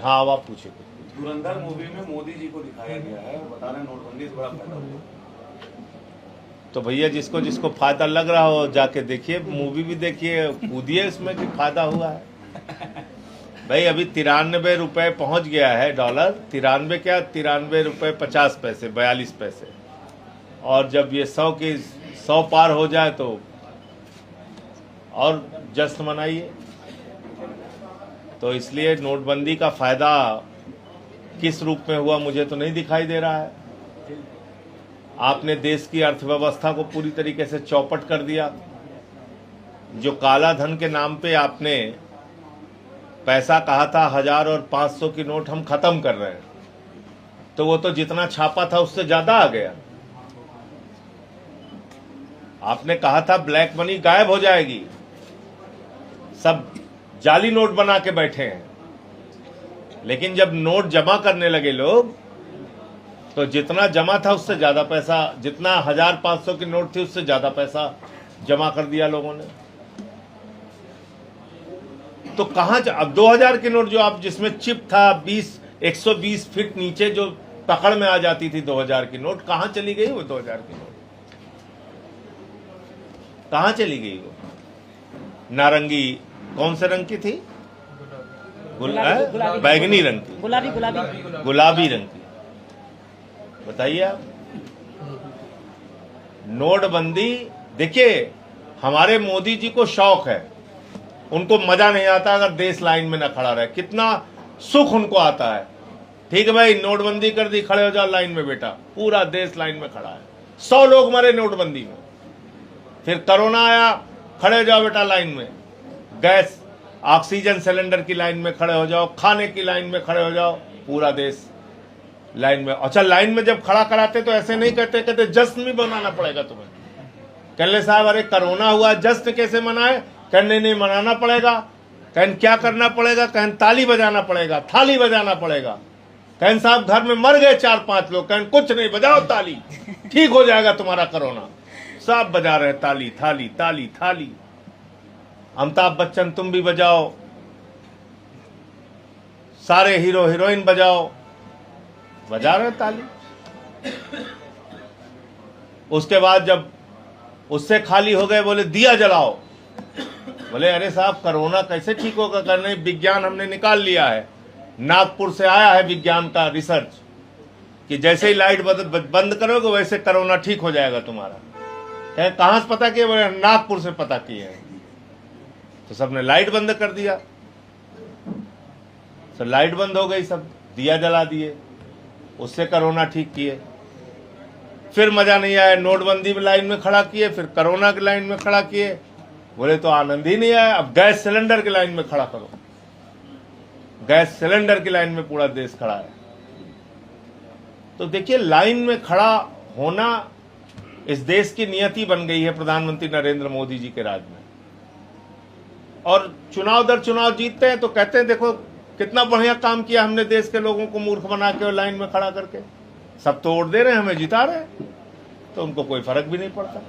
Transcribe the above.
हाँ अब आप पूछिए। धुरंधर मूवी में मोदी जी को दिखाया गया है, बता रहे हैं नोटबंदी से बड़ा फायदा हुआ। तो भैया जिसको जिसको फायदा लग रहा हो जाके देखिए, मूवी भी देखिए, कूदिए इसमें कि फायदा हुआ है। भाई अभी 93 रुपए पहुंच गया है डॉलर, 93 क्या, 93 रुपए 50 पैसे 42 पैसे। और जब ये 100 पार हो जाए तो और जश्न मनाइए। तो इसलिए नोटबंदी का फायदा किस रूप में हुआ मुझे तो नहीं दिखाई दे रहा है। आपने देश की अर्थव्यवस्था को पूरी तरीके से चौपट कर दिया। जो काला धन के नाम पे आपने पैसा कहा था 1000 और 500 की नोट हम खत्म कर रहे हैं, तो वो तो जितना छापा था उससे ज्यादा आ गया। आपने कहा था ब्लैक मनी गायब हो जाएगी, सब जाली नोट बना के बैठे हैं। लेकिन जब नोट जमा करने लगे लोग, तो जितना जमा था उससे ज्यादा पैसा, जितना 1500 की नोट थी उससे ज्यादा पैसा जमा कर दिया लोगों ने। तो कहां अब 2000 की नोट जो आप जिसमें चिप था 120 फीट नीचे जो पकड़ में आ जाती थी 2000 की नोट, कहां चली गई वो 2000 की नोट? कहां चली गई वो? नारंगी कौन से रंग की थी? बैगनी रंग की, गुलाबी रंग की। बताइए आप। नोटबंदी देखिए, हमारे मोदी जी को शौक है, उनको मजा नहीं आता अगर देश लाइन में ना खड़ा रहे। कितना सुख उनको आता है। ठीक है भाई, नोटबंदी कर दी, खड़े हो जाओ लाइन में बेटा, पूरा देश लाइन में खड़ा है। 100 लोग मरे नोटबंदी में। फिर कोरोना आया, खड़े हो जाओ बेटा लाइन में, गैस ऑक्सीजन सिलेंडर की लाइन में खड़े हो जाओ, खाने की लाइन में खड़े हो जाओ, पूरा देश लाइन में। अच्छा, लाइन में जब खड़ा कराते तो ऐसे नहीं कहते, कहते जश्न भी मनाना पड़ेगा तुम्हें। कहले साहब अरे कोरोना हुआ, जश्न कैसे मनाए? कहने नहीं मनाना पड़ेगा। कहन क्या करना पड़ेगा? कहन ताली बजाना पड़ेगा, थाली बजाना पड़ेगा। कहन साहब घर में मर गए 4-5 लोग, कहन कुछ नहीं, बजाओ ताली, ठीक हो जाएगा तुम्हारा कोरोना। सब बजा रहे ताली थाली ताली थाली। अमिताभ बच्चन तुम भी बजाओ, सारे हीरो हीरोइन बजाओ, बजा रहे ताली। उसके बाद जब उससे खाली हो गए, बोले दिया जलाओ। बोले अरे साहब कोरोना कैसे ठीक होगा? करने विज्ञान हमने निकाल लिया है, नागपुर से आया है विज्ञान का रिसर्च कि जैसे ही लाइट बंद करोगे वैसे कोरोना ठीक हो जाएगा तुम्हारा। कहां से पता किया? बोले नागपुर से पता किया है। तो सबने लाइट बंद कर दिया, तो लाइट बंद हो गई, सब दिया जला दिए, उससे कोरोना ठीक किए। फिर मजा नहीं आया, नोटबंदी में लाइन में खड़ा किए, फिर कोरोना की लाइन में खड़ा किए। बोले तो आनंद ही नहीं आया, अब गैस सिलेंडर की लाइन में खड़ा करो। गैस सिलेंडर की लाइन में पूरा देश खड़ा है। तो देखिए, लाइन में खड़ा होना इस देश की नियति बन गई है प्रधानमंत्री नरेंद्र मोदी जी के राज में। और चुनाव दर चुनाव जीतते हैं तो कहते हैं देखो कितना बढ़िया काम किया हमने, देश के लोगों को मूर्ख बना के और लाइन में खड़ा करके। सब तो वोट दे रहे हैं, हमें जिता रहे हैं, तो उनको कोई फर्क भी नहीं पड़ता।